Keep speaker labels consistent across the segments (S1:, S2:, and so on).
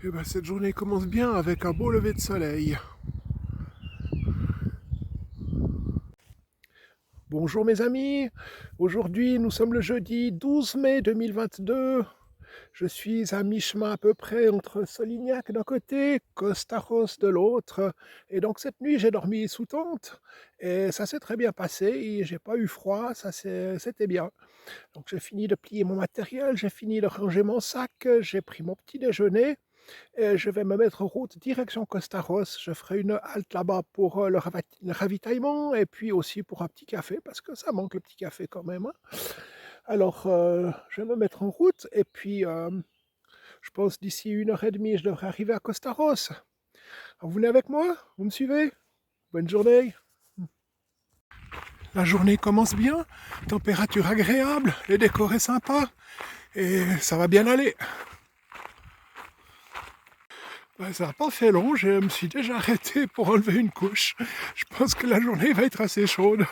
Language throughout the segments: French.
S1: Et ben, cette journée commence bien avec un beau lever de soleil. Bonjour mes amis, aujourd'hui nous sommes le jeudi 12 mai 2022. Je suis à mi-chemin à peu près entre Solignac d'un côté, Costaros de l'autre. Et donc cette nuit j'ai dormi sous tente et ça s'est très bien passé et j'ai pas eu froid, c'était bien. Donc j'ai fini de plier mon matériel, j'ai fini de ranger mon sac, j'ai pris mon petit déjeuner. Et je vais me mettre en route direction Costaros. Je ferai une halte là-bas pour le ravitaillement et puis aussi pour un petit café parce que ça manque le petit café quand même, hein. Alors, je vais me mettre en route et puis je pense d'ici 1 heure et demie, je devrais arriver à Costaros. Alors, vous venez avec moi? Vous me suivez? Bonne journée. La journée commence bien, température agréable, le décor est sympa et ça va bien aller. Ben, ça n'a pas fait long, je me suis déjà arrêté pour enlever une couche. Je pense que la journée va être assez chaude.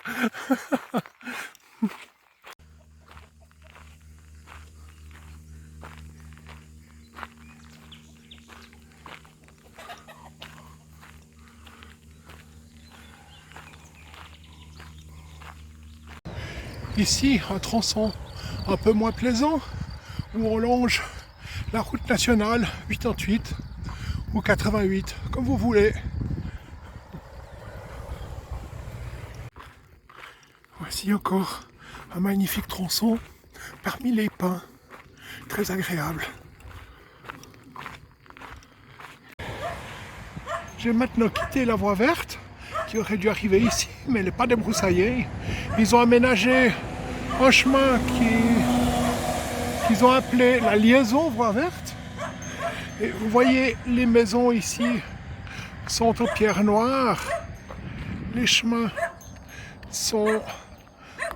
S1: Ici, un tronçon un peu moins plaisant, où on longe la route nationale 88 ou 88, comme vous voulez. Voici encore un magnifique tronçon parmi les pins, très agréable. J'ai maintenant quitté la voie verte, qui aurait dû arriver ici, mais elle n'est pas débroussaillée. Ils ont aménagé un chemin qu'ils ont appelé la liaison voie verte. Et vous voyez les maisons ici sont aux pierres noires. Les chemins sont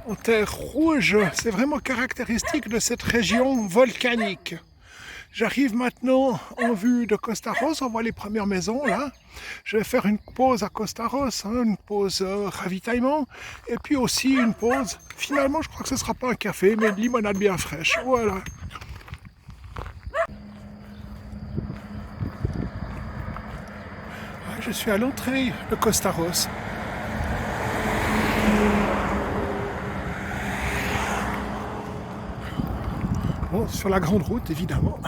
S1: en terre rouge. C'est vraiment caractéristique de cette région volcanique. J'arrive maintenant en vue de Costaros, on voit les premières maisons là. Je vais faire une pause à Costaros, une pause ravitaillement, et puis aussi une pause, finalement je crois que ce ne sera pas un café, mais une limonade bien fraîche, voilà. Je suis à l'entrée de Costaros. Bon, sur la grande route évidemment.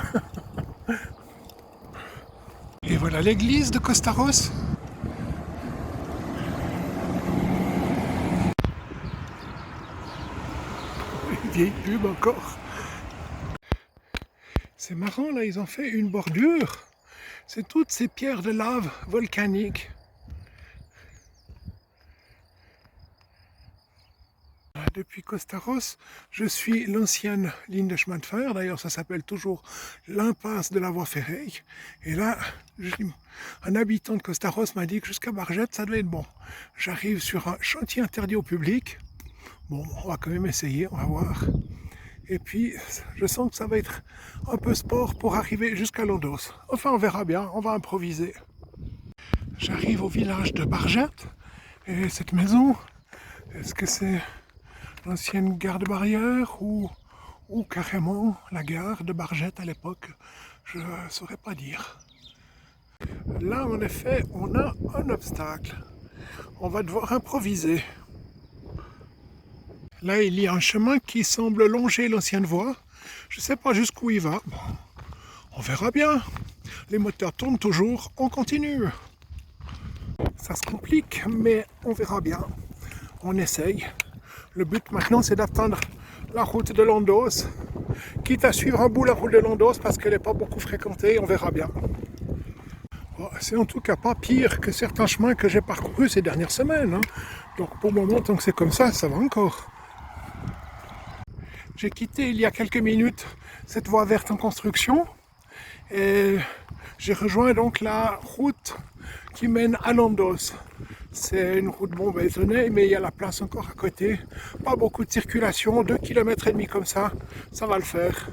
S1: Et voilà l'église de Costaros. Une vieille pub encore. C'est marrant, là, ils ont fait une bordure. C'est toutes ces pierres de lave volcaniques. Depuis Costaros, je suis l'ancienne ligne de chemin de fer. D'ailleurs, ça s'appelle toujours l'impasse de la voie ferrée. Et là, un habitant de Costaros m'a dit que jusqu'à Bargette, ça devait être bon. J'arrive sur un chantier interdit au public. Bon, on va quand même essayer, on va voir. Et puis, je sens que ça va être un peu sport pour arriver jusqu'à Landos. Enfin, on verra bien, on va improviser. J'arrive au village de Bargette. Et cette maison, est-ce que c'est l'ancienne gare de Barrière ou carrément la gare de Bargette à l'époque? Je ne saurais pas dire. Là, en effet, on a un obstacle. On va devoir improviser. Là, il y a un chemin qui semble longer l'ancienne voie. Je ne sais pas jusqu'où il va. Bon, on verra bien. Les moteurs tournent toujours, on continue. Ça se complique, mais on verra bien. On essaye. Le but maintenant, c'est d'atteindre la route de Landos. Quitte à suivre un bout la route de Landos parce qu'elle n'est pas beaucoup fréquentée, on verra bien. Bon, c'est en tout cas pas pire que certains chemins que j'ai parcourus ces dernières semaines, hein. Donc pour le moment, tant que c'est comme ça va encore. J'ai quitté il y a quelques minutes cette voie verte en construction et j'ai rejoint donc la route qui mène à Landos. C'est une route bétonnée, mais il y a la place encore à côté. Pas beaucoup de circulation, 2,5 km comme ça va le faire.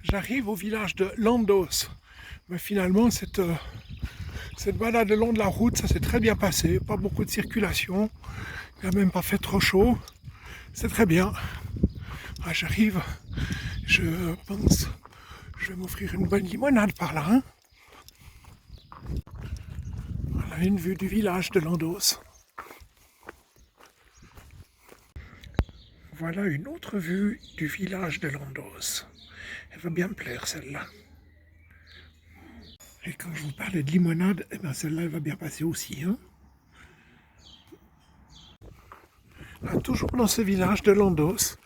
S1: J'arrive au village de Landos. Mais finalement, cette balade le long de la route, ça s'est très bien passé. Pas beaucoup de circulation. Il n'a même pas fait trop chaud. C'est très bien. Ah, j'arrive, je pense, je vais m'offrir une bonne limonade par là. Hein. Voilà une vue du village de Landos. Voilà une autre vue du village de Landos. Elle va bien me plaire celle-là. Et quand je vous parlais de limonade, eh ben celle-là elle va bien passer aussi. Hein. Ah, toujours dans ce village de Landos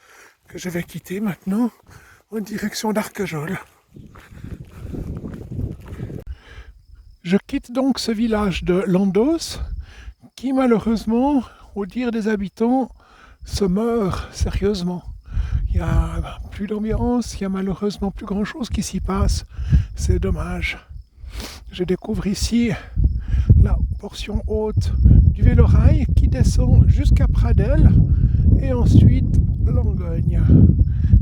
S1: que je vais quitter maintenant en direction d'Arquejol. Je quitte donc ce village de Landos qui malheureusement, au dire des habitants, se meurt sérieusement. Il n'y a plus d'ambiance, il n'y a malheureusement plus grand chose qui s'y passe. C'est dommage. Je découvre ici la portion haute du vélorail qui descend jusqu'à Pradelles et ensuite Langogne.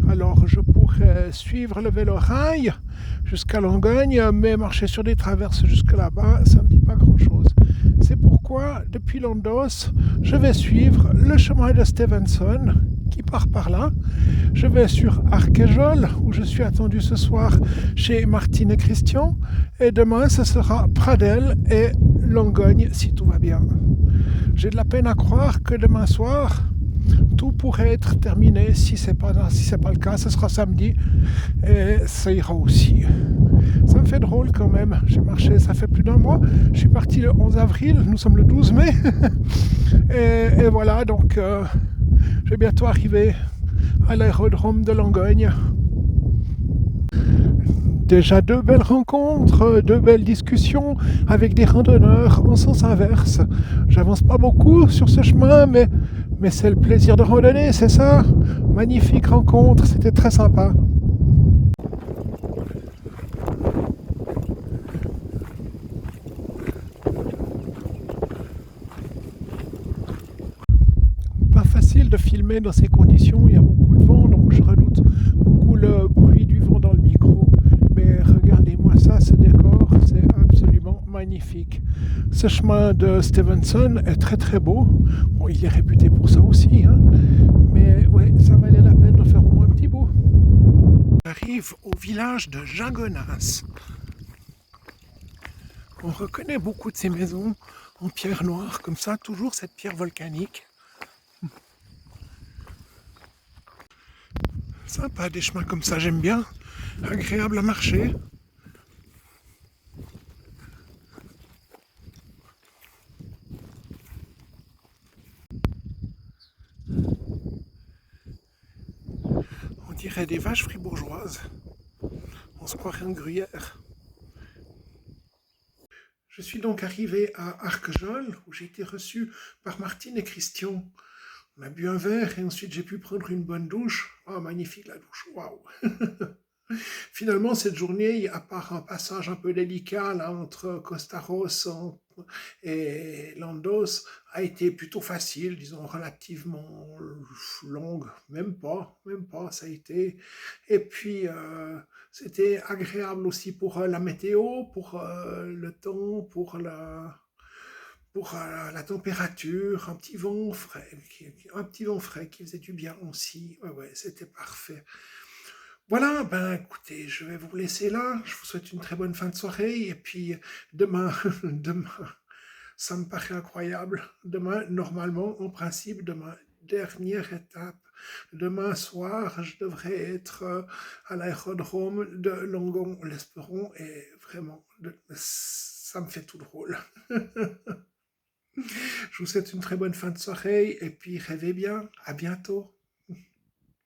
S1: Alors je pourrais suivre le vélorail jusqu'à Langogne, mais marcher sur des traverses jusque là-bas, ça ne me dit pas grand-chose. C'est pourquoi, depuis Landos, je vais suivre le chemin de Stevenson qui part par là. Je vais sur Arquejol, où je suis attendu ce soir chez Martine et Christian. Et demain, ce sera Pradelles et Langogne, si tout va bien. J'ai de la peine à croire que demain soir, tout pourrait être terminé. Si ce n'est pas le cas, ce sera samedi. Et ça ira aussi. Ça me fait drôle quand même. J'ai marché, ça fait plus d'un mois. Je suis parti le 11 avril, nous sommes le 12 mai. et voilà, donc je vais bientôt arriver à l'aérodrome de Langogne. Déjà 2 belles rencontres, 2 belles discussions avec des randonneurs en sens inverse. J'avance pas beaucoup sur ce chemin, mais c'est le plaisir de randonner, c'est ça. Magnifique rencontre, c'était très sympa. Pas facile de filmer dans ces conditions, il y a beaucoup de vent, donc je redoute beaucoup le bruit du vent dans le micro. Mais regardez-moi ça, ce décor, c'est absolument magnifique. Ce chemin de Stevenson est très très beau. Bon, il est réputé pour ça aussi, hein. Mais ouais, ça valait la peine de faire au moins un petit bout. J'arrive au village de Jagonas. On reconnaît beaucoup de ces maisons en pierre noire, comme ça, toujours cette pierre volcanique. Sympa des chemins comme ça, j'aime bien. Agréable à marcher. On dirait des vaches fribourgeoises. On se croirait en Gruyère. Je suis donc arrivé à Arquejol, où j'ai été reçu par Martine et Christian. On a bu un verre et ensuite j'ai pu prendre une bonne douche. Oh, magnifique la douche, waouh. Finalement, cette journée, à part un passage un peu délicat là, entre Costaros et Landos, a été plutôt facile, disons relativement longue, même pas, ça a été. Et puis, c'était agréable aussi pour la météo, pour le temps, pour la température, un petit vent frais qui faisait du bien aussi. Ouais, c'était parfait. Voilà, ben écoutez, je vais vous laisser là. Je vous souhaite une très bonne fin de soirée. Et puis demain, ça me paraît incroyable. Demain, normalement, en principe, demain, dernière étape. Demain soir, je devrais être à l'aérodrome de Langon, l'Esperon. Et vraiment, ça me fait tout drôle. Je vous souhaite une très bonne fin de soirée. Et puis rêvez bien. À bientôt.